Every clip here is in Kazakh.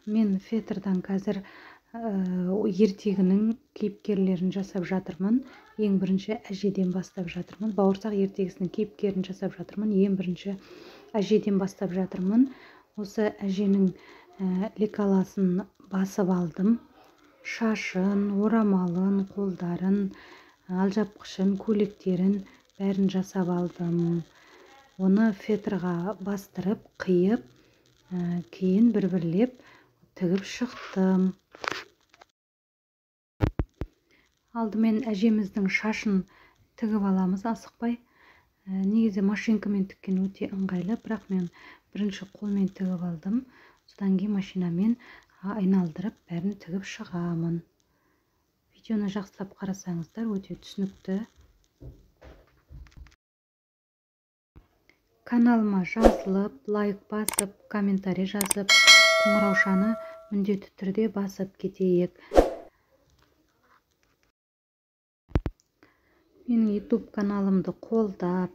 Мен фетрдан қазір ертегінің кейіпкерлерін жасап жатырмын. Ең бірінші әжеден бастап жатырмын. Бауырсақ ертегісінің кейіпкерін жасап жатырмын. Ең бірінші әжеден бастап жатырмын. Осы әженің лекаласын басып алдым. Шашын, орамалын, қолдарын, алжапқышын, көйлектерін бәрін жасап алдым. Оны фетрға бастырып, қиып, кейін бір-бірлеп тігіп шықтым. Алдымен әжеміздің шашын тігіп аламыз асықпай. Негізі машинкамен тіккен өте ыңғайлы, бірақ мен бірінші қолмен тігіп алдым. Содан кейін машинамен айналдырып бәрін тігіп шығамын. Видеоны жақсылап қарасаңыздар, өте түсінікті. Каналыма жазылып, лайк басып, комментарий жазып, қоңыраушаны міндетті түрде басып кетейік. Менің YouTube каналымды қолдап,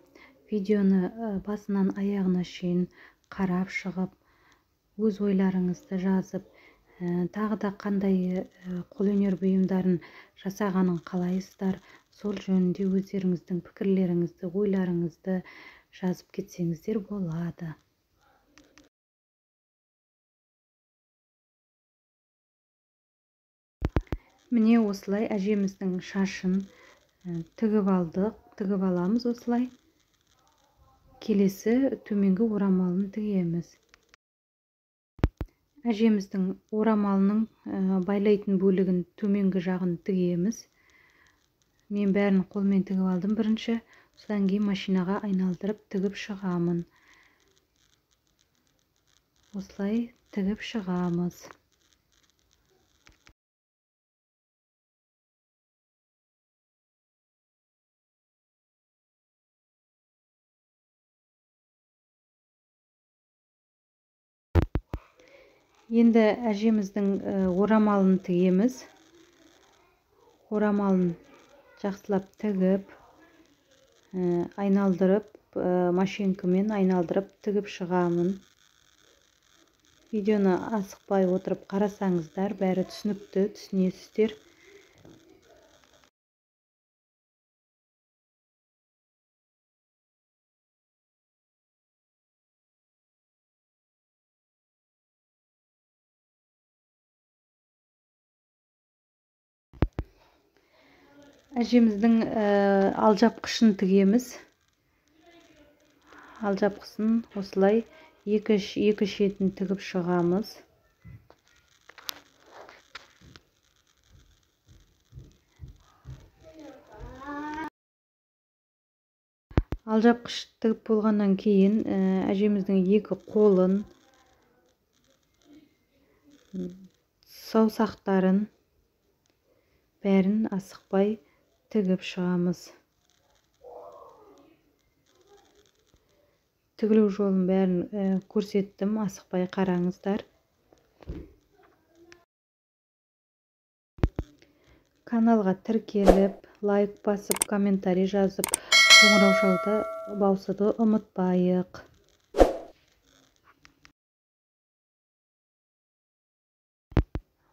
видеоны басынан аяғына шейін қарап шығып, өз ойларыңызды жазып, тағы да қандай қолөнер бұйымдарын жасағанын қалайсыздар, сол жөнінде өздеріңіздің пікірлеріңізді, ойларыңызды жазып кетсеңіздер болады. Міне осылай әжеміздің шашын тігіп алдық, тігіп аламыз осылай. Келесі төменгі орамалын тігеміз. Әжеміздің орамалының байлайтын бөлігін төменгі жағын тігеміз. Мен бәрін қолмен тігіп алдым бірінші, содан кейін машинаға айналдырып тігіп шығамын. Осылай тігіп шығамыз. Енді әжеміздің орамалын тігеміз. Орамалын жақсылап тігіп, айналдырып, машинкамен айналдырып тігіп шығамын. Видеоны асықпай отырып қарасаңыздар, бәрі түсінікті, түсінесіздер. Әжеміздің алжапқышын тігеміз. Алжапқысын осылай екі шетін тігіп шығамыз. Алжапқыш тігіп болғаннан кейін әжеміздің екі қолын, саусақтарын бәрін асықпай тігіп шығамыз. Тігілу жолын бәрін көрсеттім, асықпай қараңыздар. Каналға тіркеліп, лайк басып, комментарий жазып, қоңырау шалуды басуды ұмытпайық.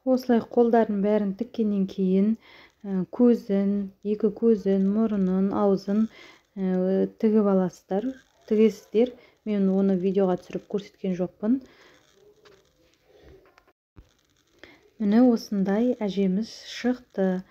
Осылай қолдарын бәрін тіккеннен кейін көзін, екі көзін, мұрынын, аузын тігіп аласыздар, тігесіздер. Мен оны видеоға түсіріп көрсеткен жоқпын. Міне осындай әжеміз шықты.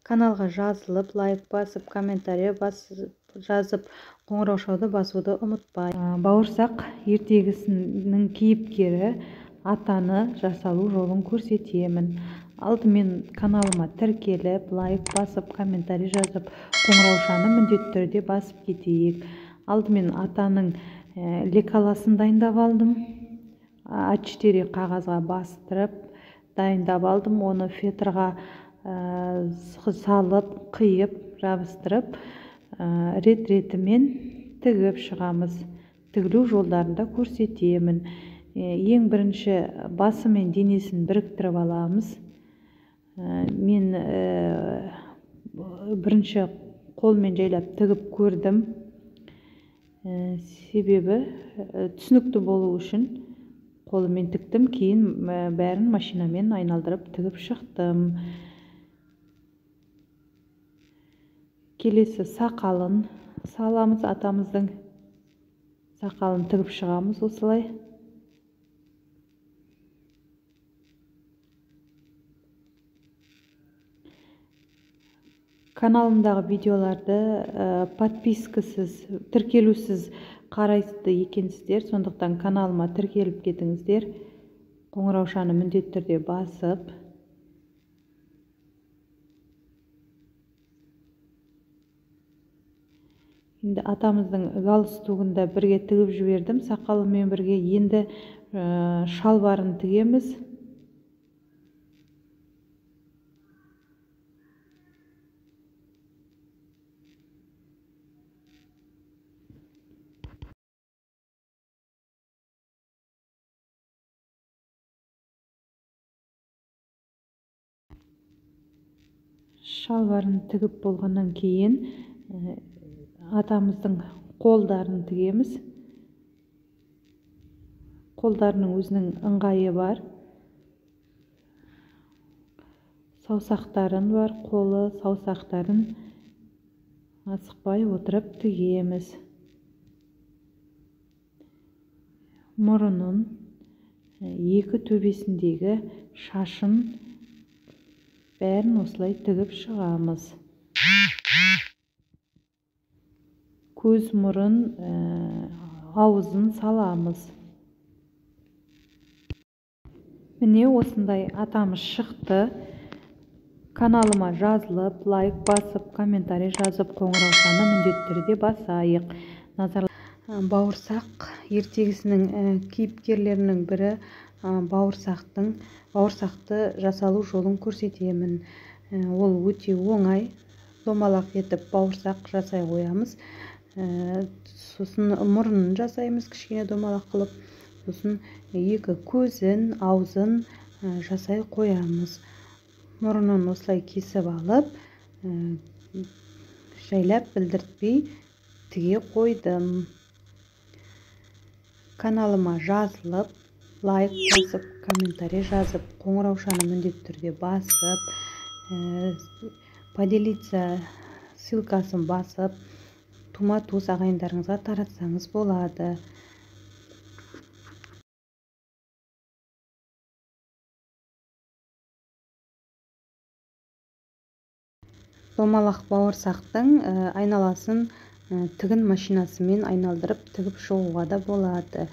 Каналға жазылып, лайк басып, комментарий жазып, қоңырау шалуды басуды ұмытпай. Бауырсақ ертегісінің кейіпкері атаны жасалу жолын көрсетемін. Алдымен каналыма тіркеліп, лайк басып, комментарий жазып, қоңыраушаны міндетті түрде басып кетейік. Алдымен атаның лекаласын дайындап алдым. А4 қағазға бастырып дайындап алдым. Оны фетрға салып, қиып, жабыстырып, рет-ретімен тігіп шығамыз. Тігілу жолдарында көрсетемін. Ең бірінші басы мен денесін біріктіріп аламыз. Мен бірінші қолмен жайлап тігіп көрдім. Себебі түсінікті болу үшін қолыммен тіктім, кейін бәрін машинамен айналдырып тігіп шықтым. Келесі сақалын саламыз, атамыздың сақалын тігіп шығамыз осылай. Каналымдағы видеоларды подпискасыз, тіркелусіз қарайды екенсіздер, сондықтан каналыма тіркеліп кетіңіздер. Қоңыраушаны міндетті түрде басып. Енді атамыздың галстугында бірге тігіп жібердім, сақалымен бірге. Енді шалбарын тігеміз. Шалбарын тігіп болғаннан кейін атамыздың қолдарын тігеміз. Қолдарының өзінің ыңғайы бар. Саусақтарын бар, қолы, саусақтарын асықпай отырып тігеміз. Мұрынын, екі төбесіндегі шашын бәрін осылай тігіп шығамыз. Көз, мұрын, аузын саламыз. Міне осындай атамыз шықты. Каналыма жазылып, лайк басып, комментарий жазып, қоңыраушаны міндетті түрде басайық. Бауырсақ ертегісінің кейіпкерлерінің бірі бауырсақты жасалу жолын көрсетемін. Ол өте оңай. Домалақ етіп бауырсақ жасай қоямыз. Сосын мұрнын жасаймыз кішкене домалақ қылып. Сосын екі көзін, аузын жасай қоямыз. Мұрнын осылай кесіп алып, жайлап білдіртпей тіге қойдым. Каналыма жазылып, лайк басып, комментарий жазып, қоңыраушаны міндетті түрде басып, поделиться ссылкасын басып, тума-туыс ағайындарыңызға таратсаңыз болады. Домалақ бауырсақтың айналасын тігін машинасымен айналдырып тігіп шығуға да болады.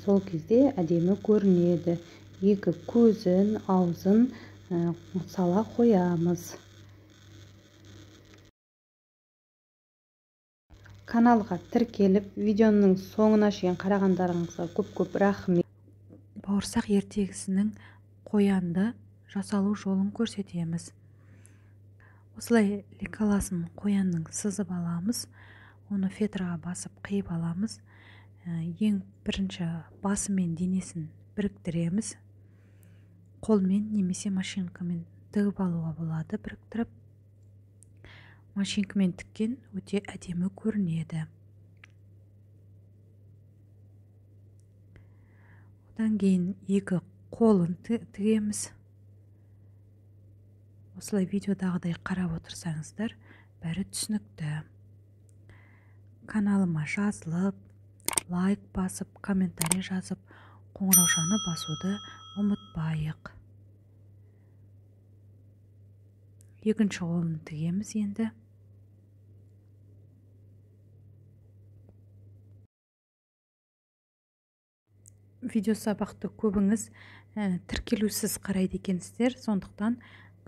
Сол кезде әдемі көрінеді. Екі көзін, аузын сала қоямыз. Каналға тіркеліп, видеоның соңына шейін қарағандарыңызға көп рахмет. Бауырсақ ертегісінің қоянды жасалу жолын көрсетеміз. Осылай лекаласын қоянның сызып аламыз. Оны фетраға басып қиып аламыз. Ең бірінші басы мен денесін біріктіреміз. Қолмен немесе машинкамен тігіп алуға болады, біріктіріп. Машинкамен тіккен өте әдемі көрінеді. Одан кейін екі қолын тігеміз. Осылай видеодағыдай қарап отырсаңыздар, бәрі түсінікті. Каналыма жазылып, лайк басып, комментарий жазып, қоңыраушаны басуды ұмытпайық. Екінші қолын тігеміз енді. Видео сабақты көбіңіз тіркелусіз қарайды екенсіздер, сондықтан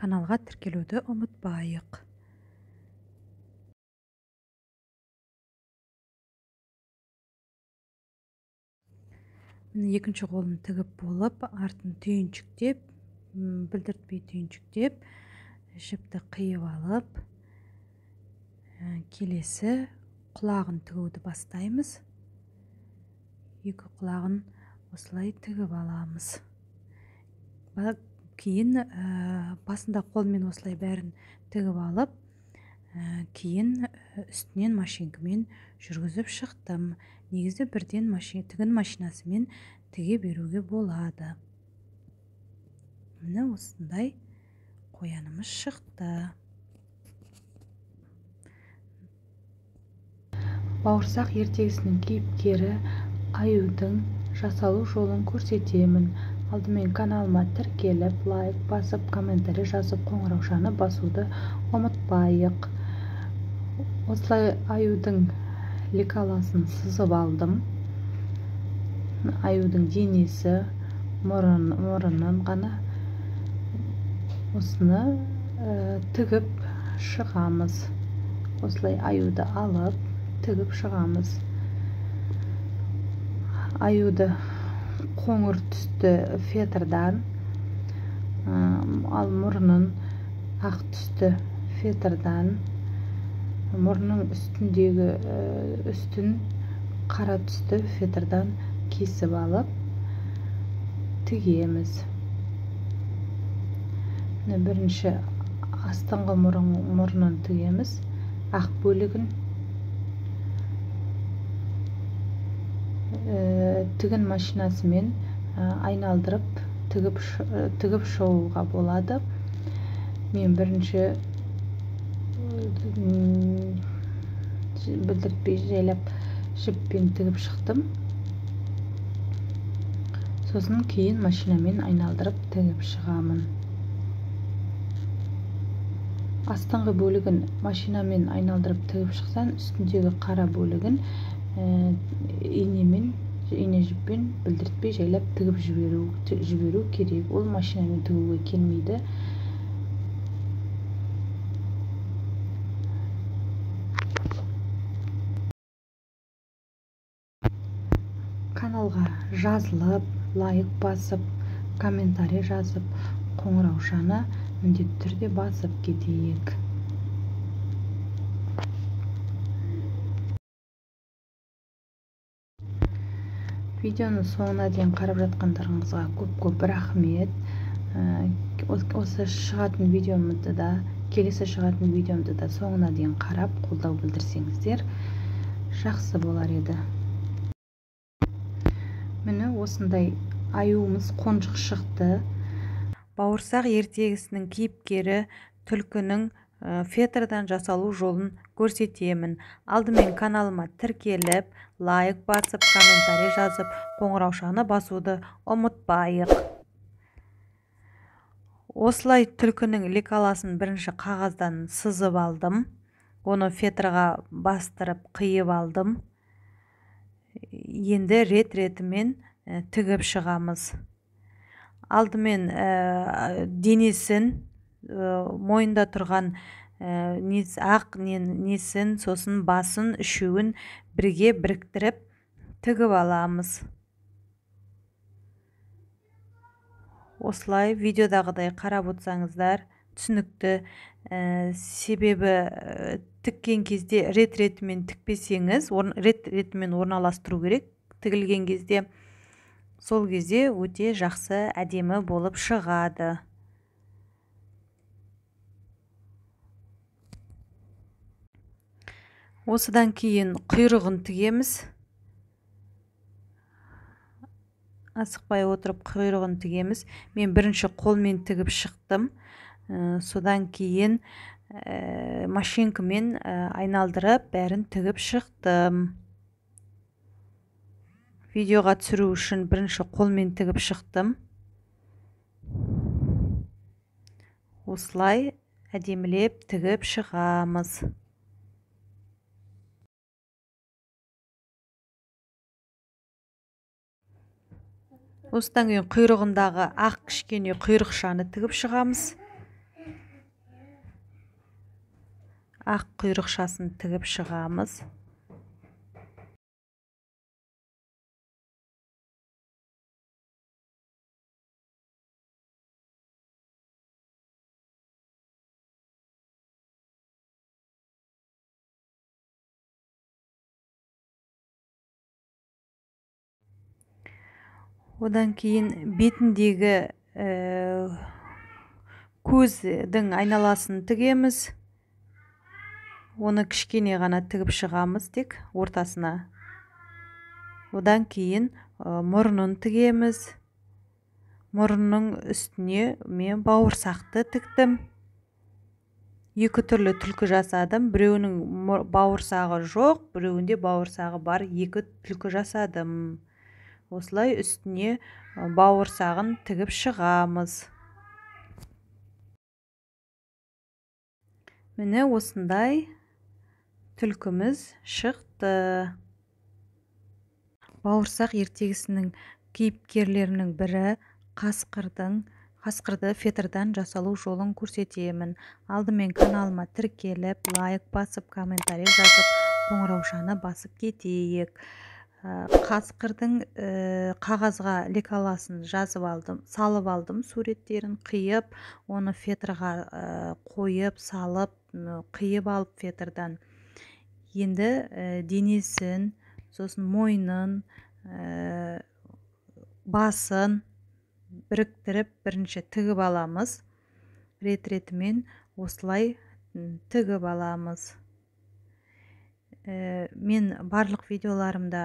каналға тіркелуді ұмытпайық. Екінші қолын тігіп болып, артын түйіншіктеп, білдіртпей түйіншіктеп, жіпті қиып алып, келесі құлағын тігуді бастаймыз. Екі құлағын осылай тігіп аламыз. Кейін басында қолмен осылай бәрін тігіп алып, кейін үстінен машинкамен жүргізіп шықтым. Негізі бірден тігін машинасымен тіге беруге болады. Міне осындай қоянымыз шықты. Бауырсақ ертегісінің кейіпкері Аюдың жасалу жолын көрсетемін. Алдымен каналыма тіркеліп, лайк басып, комментарий жазып, қоңыраушаны басуды ұмытпайық. Осылай Аюдың лекаласын сызып алдым. Аюдың денесі, мұрынын ғана осыны тігіп шығамыз. Осылай Аюды алып тігіп шығамыз. Аюды қоңыр түсті фетрдан, ал мұрнын ақ түсті фетрдан, мұрнның үстіндегі үстін қара түсті фетрдан кесіп алып тігеміз. Бірінші астыңғы мұрнын тігеміз, ақ бөлігін. Тігін машинасымен айналдырып тігіп шығуға болады. Мен бірінші білдіртпей жайлап жіппен тігіп шықтым. Сосын кейін машинамен айналдырып тігіп шығамын. Астыңғы бөлігін машинамен айналдырып тігіп шықсан, үстіндегі қара бөлігін ине жіппен білдіртпей жайлап тігіп жіберу керек. Ол машинамен тігуге келмейді. Каналға жазылып, лайк басып, комментарий жазып, қоңыраушаны міндетті түрде басып кетейік. Видеоны соңына дейін қарап жатқандарыңызға көп рахмет. Осы шығатын видеомды да, келесі шығатын видеомды да соңына дейін қарап, қолдау білдірсеңіздер жақсы болар еді. Міне осындай аюымыз қонжық шықты. Бауырсақ ертегісінің кейіпкері түлкінің фетрдан жасалу жолын көрсетемін. Алдымен каналыма тіркеліп, лайк басып, комментарий жазып, қоңыраушаны басуды ұмытпайық. Осылай түлкінің лекаласын бірінші қағаздан сызып алдым. Оны фетрға бастырып қиып алдым. Енді рет-ретімен тігіп шығамыз. Алдымен денесін, мойында тұрған ақ несін, сосын басын, үшеуін бірге біріктіріп тігіп аламыз. Осылай видеодағыдай қарап отырсаңыздар түсінікті. Себебі тіккен кезде рет-ретімен тікпесеңіз, рет-ретімен орналастыру керек. Тігілген кезде, сол кезде өте жақсы, әдемі болып шығады. Осыдан кейін құйрығын тігеміз. Асықпай отырып құйрығын тігеміз. Мен бірінші қолмен тігіп шықтым. Содан кейін машинкамен айналдырып бәрін тігіп шықтым. Видеоға түсіру үшін бірінші қолмен тігіп шықтым. Осылай әдемілеп тігіп шығамыз. Осыдан кейін құйрығындағы ақ кішкене құйрықшаны тігіп шығамыз. Ақ құйрықшасын тігіп шығамыз. Одан кейін бетіндегі көздің айналасын тігеміз. Оны кішкене ғана тігіп шығамыз, тек ортасына. Одан кейін мұрнын тігеміз. Мұрынның үстіне мен бауырсақты тіктім. Екі түрлі түлкі жасадым. Біреуінің бауырсағы жоқ, біреуінде бауырсағы бар. Екі түлкі жасадым. Осылай үстіне бауырсағын тігіп шығамыз. Міне осындай түлкіміз шықты. Бауырсақ ертегісінің кейіпкерлерінің бірі қасқырды фетрдан жасалу жолын көрсетемін. Алдымен каналыма тіркеліп, лайк басып, комментарий жазып, қоңыраушаны басып кетейік. Қасқырдың қағазға лекаласын салып алдым суреттерін қиып, оны фетрға қойып, салып, қиып алып фетрдан. Енді денесін, сосын мойнын, басын біріктіріп бірінші тігіп аламыз. Рет-ретімен осылай тігіп аламыз. Мен барлық видеоларымда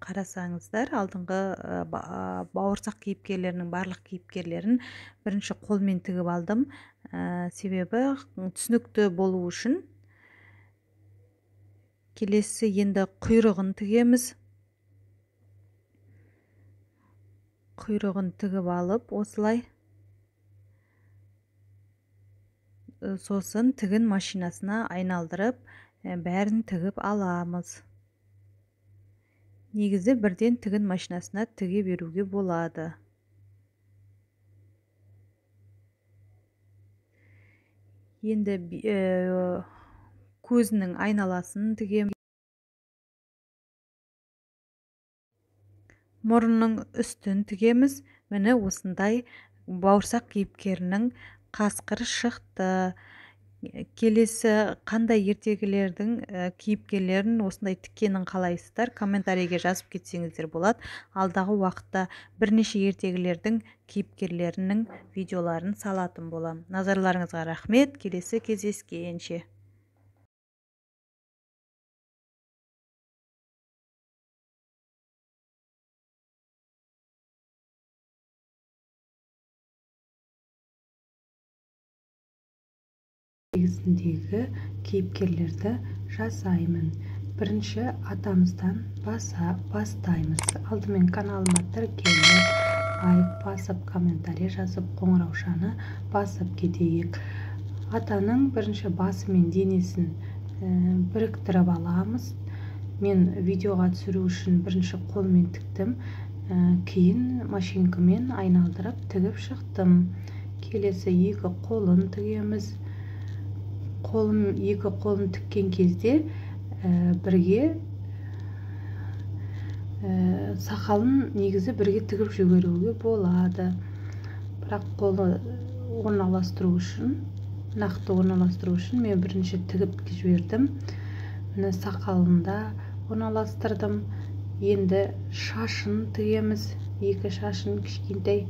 қарасаңыздар, алдыңғы бауырсақ кейіпкерлерінің барлық кейіпкерлерін бірінші қолмен тігіп алдым. Себебі түсінікті болу үшін. Келесі енді құйрығын тігеміз. Құйрығын тігіп алып, осылай. Сосын тігін машинасына айналдырып, бәрін тігіп аламыз. Негізі бірден тігін машинасына тіге беруге болады. Енді көзінің айналасын тігем. Мұрынның үстін тігеміз. Міне осындай бауырсақ кейіпкерінің қасқыр шықты. Келесі қандай ертегілердің кейіпкерлерін осындай тіккенін қалайсыздар? Комментарийге жазып кетсеңіздер болады. Алдағы уақытта бірнеше ертегілердің кейіпкерлерінің видеоларын салатын болам. Назарларыңызға рахмет. Келесі кездескенше. Ертегісіндегі кейіпкерлерді жасаймын. Бірінші атамыздан бастаймыз. Алдымен каналыма тіркеліп, лайк басып, комментарий жазып, қоңыраушаны басып кетейік. Атаның бірінші басы мен денесін біріктіріп аламыз. Мен видеоға түсіру үшін бірінші қолмен тіктім. Кейін машинкамен айналдырып тігіп шықтым. Келесі екі қолын тігеміз. Екі қолын тіккен кезде бірге сақалын негізі бірге тігіп жіберуге болады. Бірақ қолы орналастыру үшін, нақты орналастыру үшін мен бірінші тігіп жібердім. Міне сақалында орналастырдым. Енді шашын тігеміз. Екі шашын кішкентай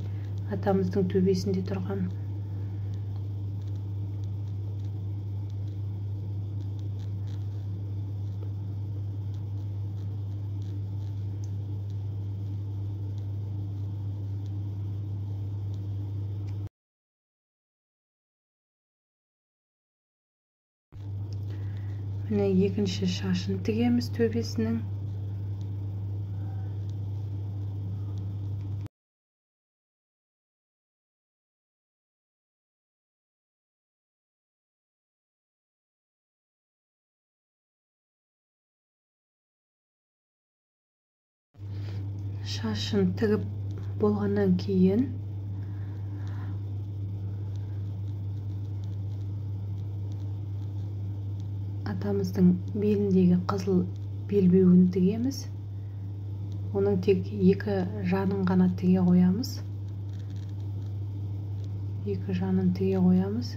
атамыздың төбесінде тұрған. Міне екінші шашын тігеміз төбесінің. Шашын тігіп болғаннан кейін атамыздың беліндегі қызыл белбеуін тігеміз. Оның тек екі жанын ғана тіге қоямыз. Екі жанын тіге қоямыз.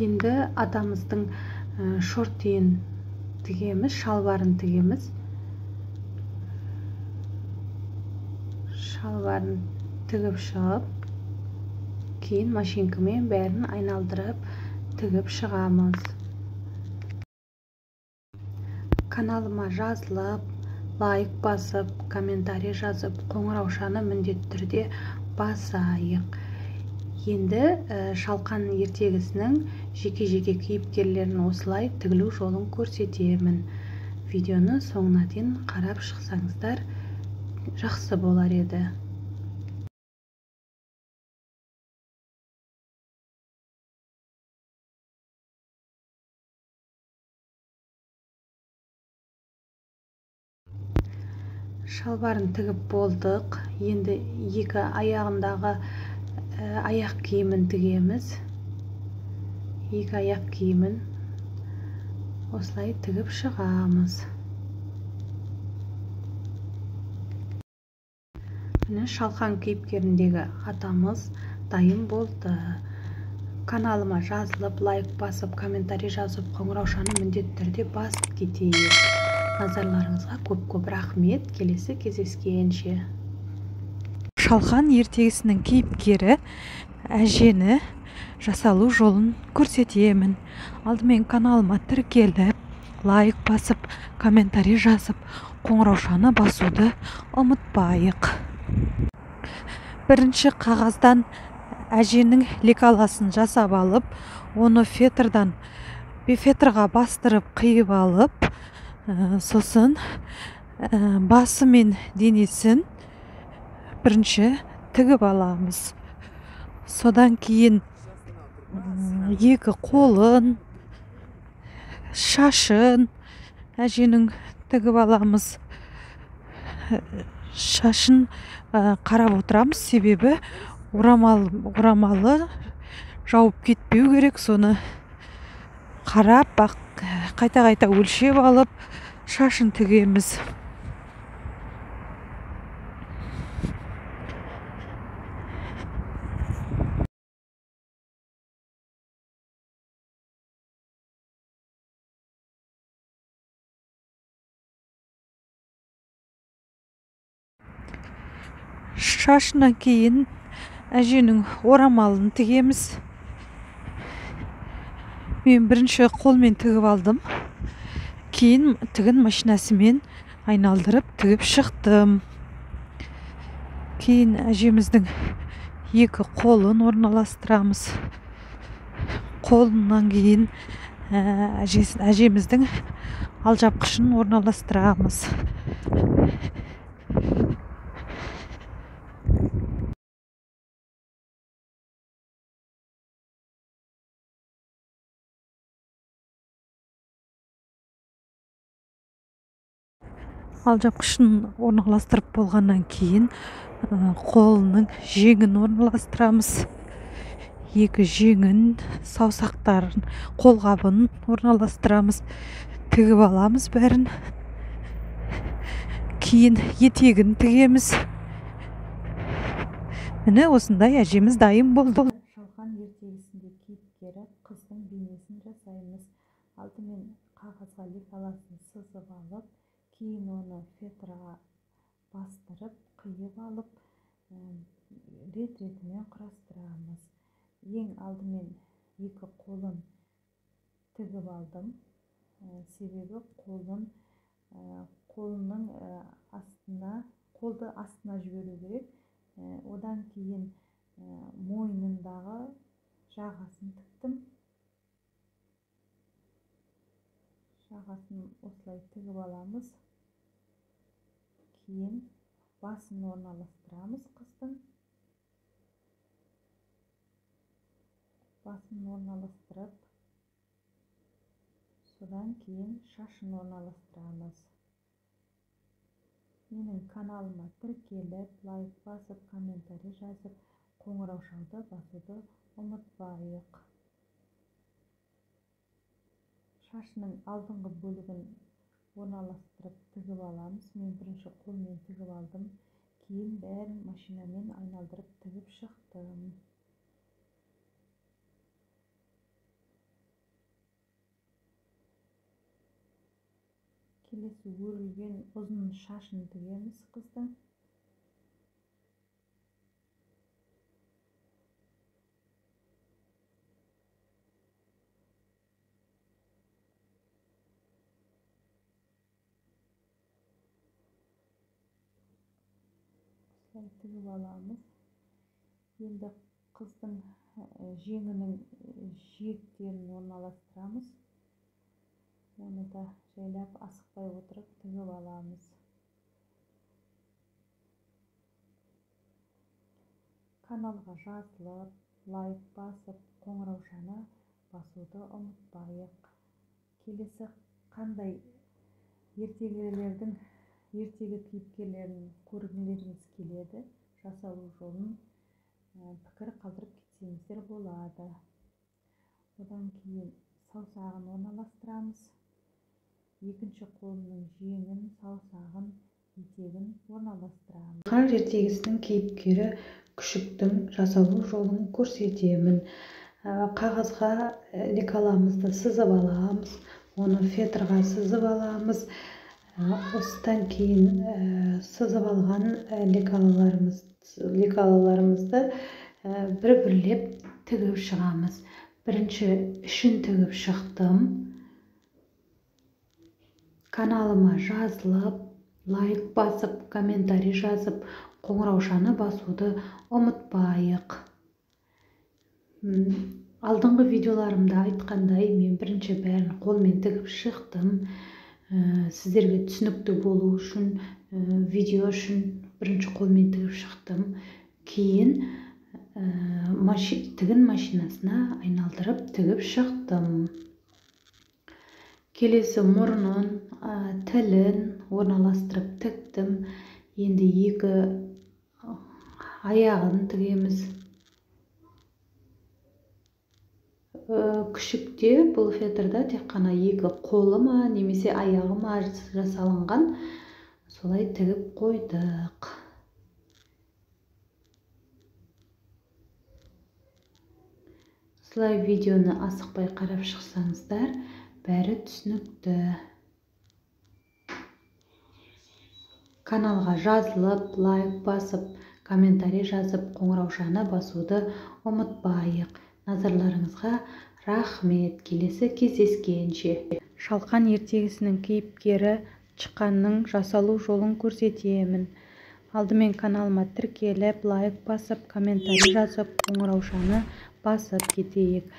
Енді атамыздың шортиін тігеміз, шалбарын тігеміз. Шалбарын тігіп шығып, Кейін машинкамен бәрін айналдырып тігіп шығамыз. Каналыма жазылып, лайк басып, комментарий жазып, қоңыраушаны міндетті түрде басайық. Енді шалқан ертегісінің жеке-жеке кейіпкерлерін осылай тігілу жолын көрсетемін. Видеоны соңына дейін қарап шықсаңыздар жақсы болар еді. Шалбарын тігіп болдық. Енді екі аяғындағы аяқ киімін тігеміз. Екі аяқ киімін осылай тігіп шығамыз. Міне шалқан кейіпкеріндегі атамыз дайын болды. Каналыма жазылып, лайк басып, комментарий жазып, қоңыраушаны міндетті түрде басып кетейік. Назарларыңызға көп-көп рахмет. Келесі кездескенше. Шалқан ертегісінің кейіпкері әжені жасалу жолын көрсетемін. Алдымен каналыма тіркеліп, лайк басып, комментарий жазып, қоңыраушаны басуды ұмытпайық. Бірінші қағаздан әженің лекаласын жасап алып, оны фетрға бастырып қиып алып, сосын басы мен денесін бірінші тігіп аламыз. Содан кейін екі қолын, шашын әженің тігіп аламыз. Шашын қарап отырамыз, себебі орамалы жауып кетпеу керек. Соны қарап, қайта-қайта өлшеп алып, шашын тігеміз. Шашынан кейін әженің орамалын тігеміз. Мен бірінші қолмен тігіп алдым. Кейін тігін машинасымен айналдырып тігіп шықтым. Кейін әжеміздің екі қолын орналастырамыз. Қолынан кейін әжеміздің алжапқышын орналастырамыз. Алжапқышын орналастырып болғаннан кейін қолының жеңін орналастырамыз. Екі жеңін, саусақтарын, қолғабын орналастырамыз. Тігіп аламыз бәрін. Кейін етегін тігеміз. Міне осындай әжеміз дайын болды. Шалқан ертегісінде кейіпкері қыздың бейнесін жасаймыз. Алдымен қағазға лекаласын сызып алып, кейін оны фетраға бастырып, қиып алып, рет-ретімен құрастырамыз. Ең алдымен екі қолын тігіп алдым. Себебі қолының қолды астына жіберу керек. Одан кейін мойнындағы жағасын тіктім. Жағасын осылай тігіп аламыз. Кейін басын орналастырамыз қыздың. Басын орналастырып, содан кейін шашын орналастырамыз. Менің каналыма тіркеліп, лайк басып, комментарий жазып, қоңыраушалды басуды ұмытпайық. Шашының алдыңғы бөлігін орналастырып тігіп аламыз. Мен бірінші қолмен тігіп алдым. Кейін бәрін машинамен айналдырып тігіп шықтым. Келесі өрілген ұзын шашын тігеміз қыздың. тігіп аламыз. Енді қыздың жеңінің жиектерін орналастырамыз. Оны да жайлап асықпай отырып тігіп аламыз. Каналға жазылып, лайк басып, қоңыраушаны басуды ұмытпайық. Келесі қандай ертегі кейіпкерлерін көргілеріңіз келеді, жасалу жолын пікір қалдырып кетсеңіздер болады. Одан кейін саусағын орналастырамыз. Екінші қолының жеңін, саусағын, етегін орналастырамыз. Қан ертегісінің кейіпкері күшіктің жасалу жолын көрсетемін. Қағазға лекаламызды сызып аламыз, оны фетрға сызып аламыз. Осыдан кейін сызып алған лекалаларымызды бір-бірлеп тігіп шығамыз. Бірінші ішін тігіп шықтым. Каналыма жазылып, лайк басып, комментарий жазып, қоңыраушаны басуды ұмытпайық. Алдыңғы видеоларымда айтқандай, мен бірінші бәрін қолмен тігіп шықтым. Сіздерге түсінікті болу үшін, видео үшін бірінші қолмен тігіп шықтым. Кейін тігін машинасына айналдырып тігіп шықтым. Келесі мұрнын, тілін орналастырып тіктім. Енді екі аяғын тігеміз. Күшікте бұл фетрда тек қана екі қолы ма немесе аяғы ма жасалынған, солай тігіп қойдық. Осылай видеоны асықпай қарап шықсаңыздар, бәрі түсінікті. Каналға жазылып, лайк басып, комментарий жазып, қоңыраушаны басуды ұмытпайық. Назарларыңызға рахмет. Келесі кездескенше. Шалқан ертегісінің кейіпкері Чықанның жасалу жолын көрсетемін. Алдымен каналыма тіркеліп, лайк басып, комментарий жазып, қоңыраушаны басып кетейік.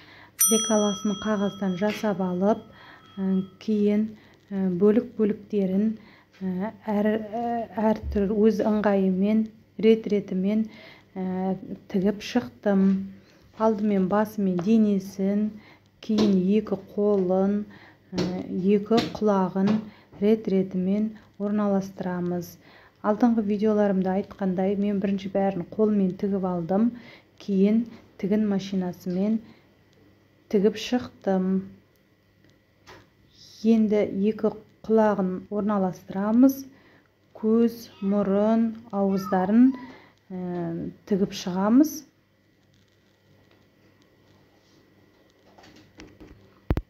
Лекаласын қағаздан жасап алып, кейін бөлік-бөліктерін әр түр өз ыңғайымен, рет-ретімен тігіп шықтым. Алдымен басы мен денесін, кейін екі қолын, екі құлағын рет-ретімен орналастырамыз. Алдыңғы видеоларымда айтқандай, мен бірінші бәрін қолмен тігіп алдым, кейін тігін машинасымен тігіп шықтым. Енді екі құлағын орналастырамыз, көз, мұрын, ауыздарын тігіп шығамыз.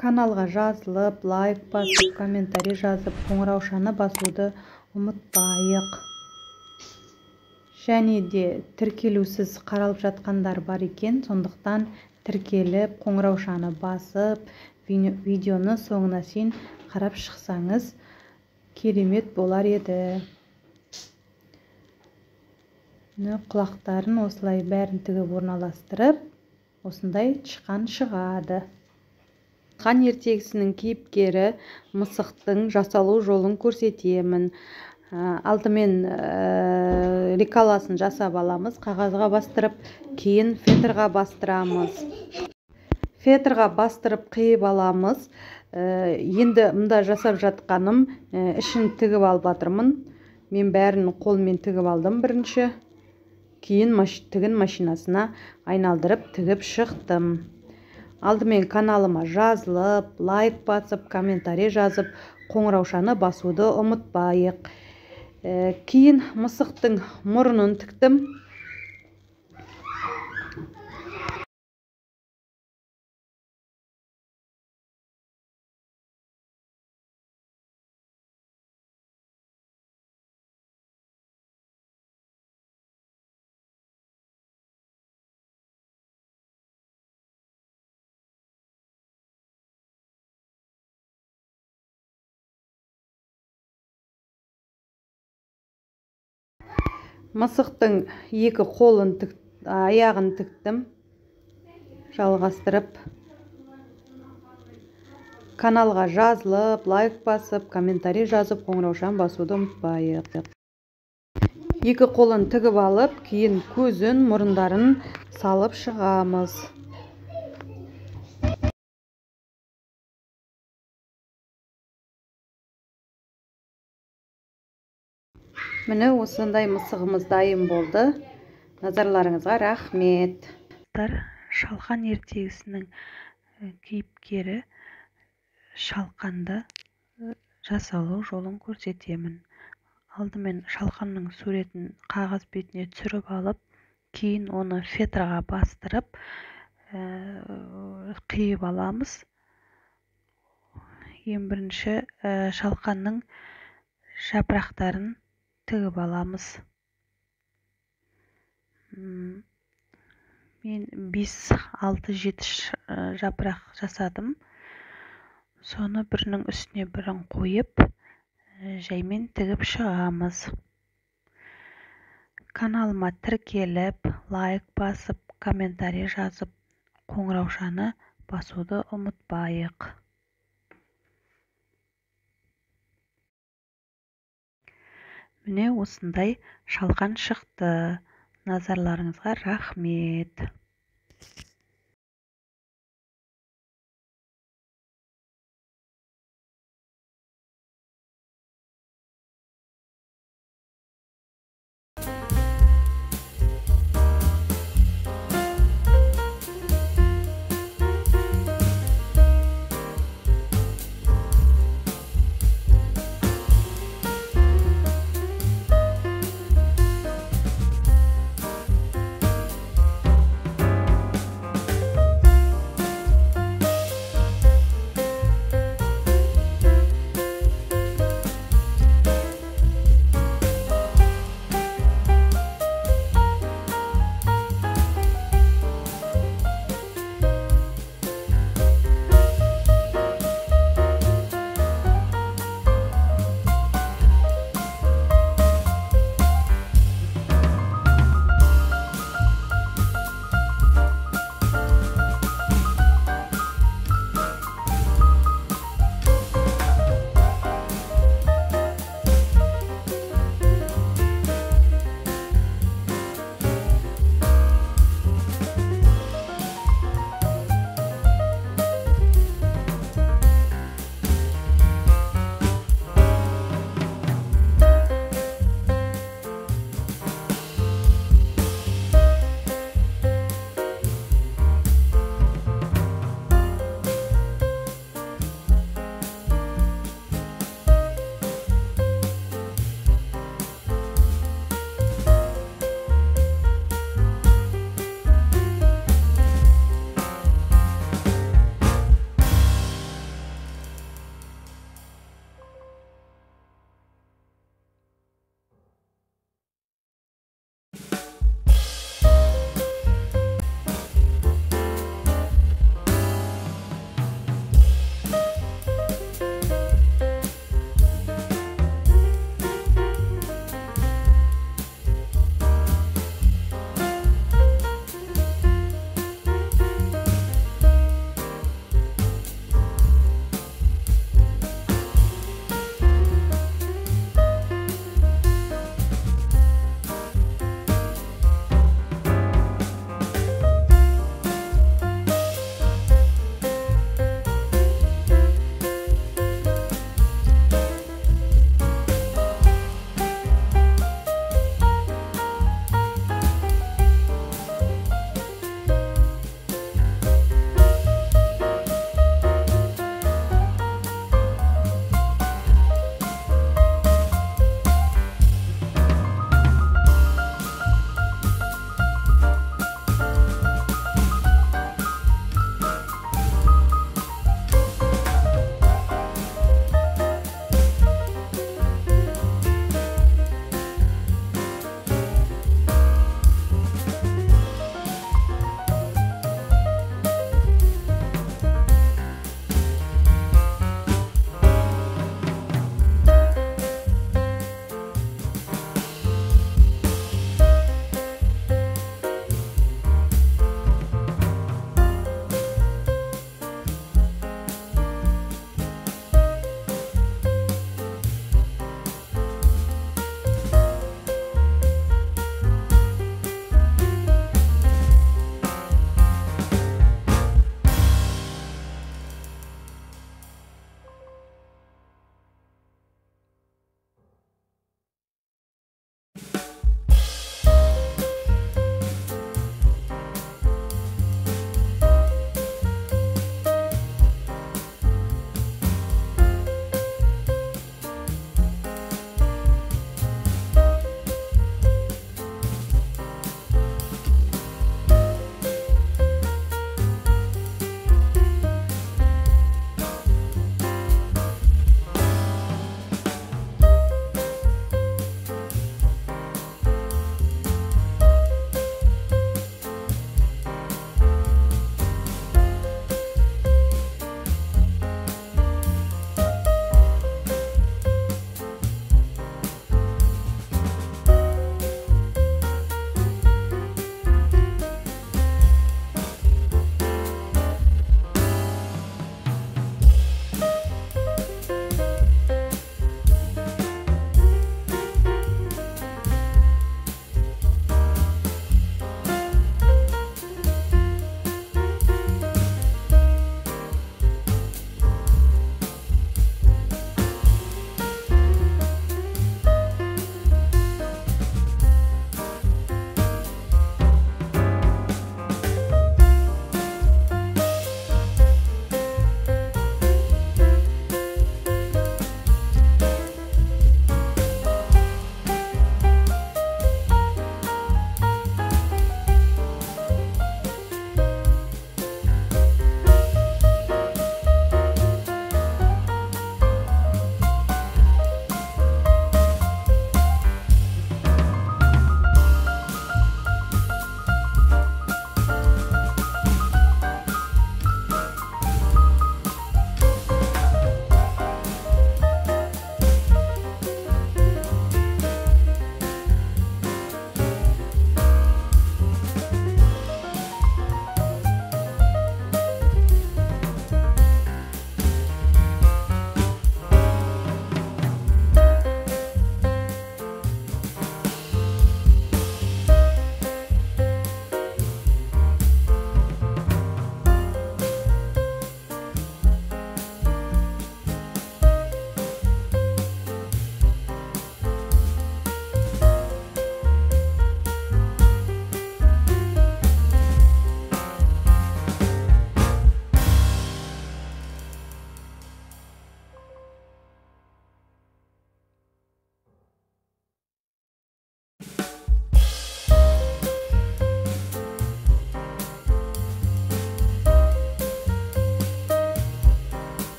Каналға жазылып, лайк басып, комментарий жазып, қоңыраушаны басуды ұмытпайық. Және де тіркелусіз қаралып жатқандар бар екен, сондықтан тіркеліп, қоңыраушаны басып, видеоны соңына шейін қарап шықсаңыз керемет болар еді. Құлақтарын осылай бәрін тігіп орналастырып, осындай Чықан шығады. Қан ертегісінің кейіпкері мысықтың жасалу жолын көрсетемін. Алдымен лекаласын жасап аламыз, қағазға бастырып, кейін фетрға бастырамыз. Фетрға бастырып қиып аламыз. Енді мұнда жасап жатқаным, ішін тігіп алып жатырмын. Мен бәрін қолмен тігіп алдым бірінші. Кейін тігін машинасына айналдырып тігіп шықтым. Алдымен каналыма жазылып, лайк басып, комментарий жазып, қоңыраушаны басуды ұмытпайық. Кейін мысықтың мұрнын тіктім. Мысықтың екі қолын аяғын тіктім, жалғастырып. Каналға жазылып, лайк басып, комментарий жазып, қоңыраушан басуды ұмытпайық. Екі қолын тігіп алып, кейін көзін, мұрындарын салып шығамыз. Міне осындай мысығымыз дайын болды. Назарларыңызға рахмет. Шалқан ертегісінің кейіпкері Шалқанды жасалу жолын көрсетемін. Алдымен шалқанның суретін қағаз бетіне түсіріп алып, кейін оны фетраға бастырып, қиып аламыз. Ең бірінші шалқанның жапырақтарын тігіп аламыз. Мен 5-6-7 жапырақ жасадым. Соны бірінің үстіне бірін қойып, жаймен тігіп шығамыз. Каналыма тіркеліп, лайк басып, комментарий жазып, қоңыраушаны басуды ұмытпайық. Міне осындай шалқан шықты. Назарларыңызға рахмет.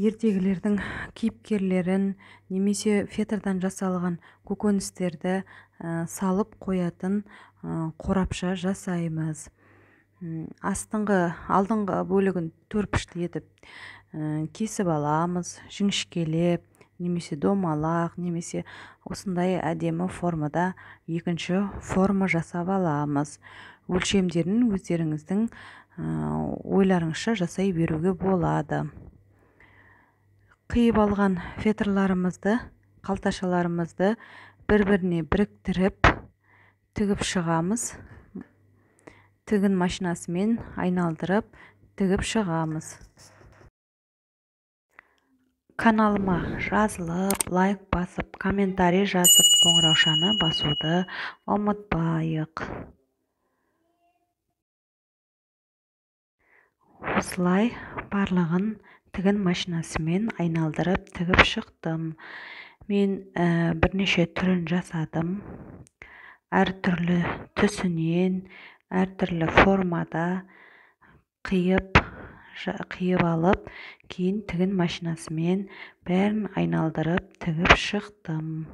ертегілердің кейіпкерлерін немесе фетрдан жасалған көкөністерді салып қоятын қорапша жасаймыз. Алдыңғы бөлігін төрпішті етіп кесіп аламыз, жіңішкелеп, немесе домалақ, немесе осындай әдемі формада екінші форма жасап аламыз. Өлшемдерін өздеріңіздің ойларыңызша жасай беруге болады. Қиып алған фетрларымызды, қалташаларымызды бір-біріне біріктіріп тігіп шығамыз. Тігін машинасымен айналдырып тігіп шығамыз. Каналыма жазылып, лайк басып, комментарий жазып, қоңыраушаны басуды ұмытпайық. Осылай барлығын тігін машинасымен айналдырып тігіп шықтым. Мен бірнеше түрін жасадым. Әртүрлі түсінен, әртүрлі формада қиып алып, кейін тігін машинасымен бәрін айналдырып тігіп шықтым.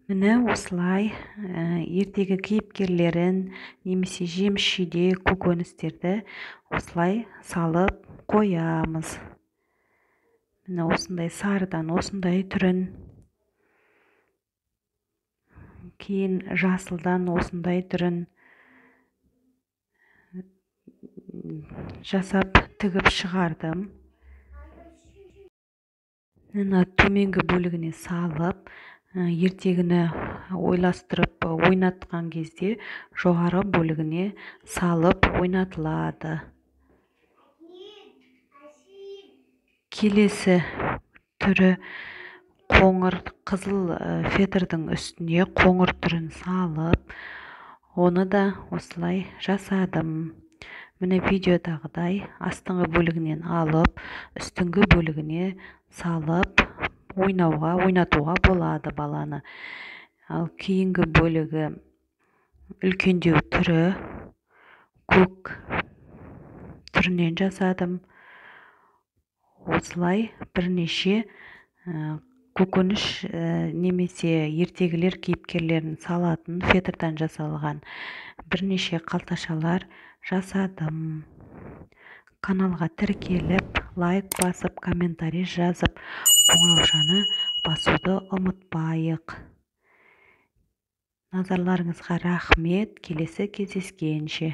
Міне осылай ертегі кейіпкерлерін немесе жеміс-жидек, көкөністерді осылай салып қоямыз. Міне осындай сарыдан осындай түрін, кейін жасылдан осындай түрін жасап тігіп шығардым. Міне төменгі бөлігіне салып, ертегіні ойластырып ойнатқан кезде жоғары бөлігіне салып ойнатылады. Келесі түрі қоңыр қызыл фетрдің үстіне қоңыр түрін салып, оны да осылай жасадым. Міне видеодағыдай астыңғы бөлігінен алып, үстіңгі бөлігіне салып ойнатуға болады баланы. Ал кейінгі бөлігі үлкендеу түрі көк түрінен жасадым. Осылай бірнеше көкөніс немесе ертегілер кейіпкерлерін салатын фетрдан жасалған бірнеше қалташалар жасадым. Каналға тіркеліп, лайк басып, комментарий жазып, қоңыраушаны басуды ұмытпайық. Назарларыңызға рахмет. Келесі кездескенше.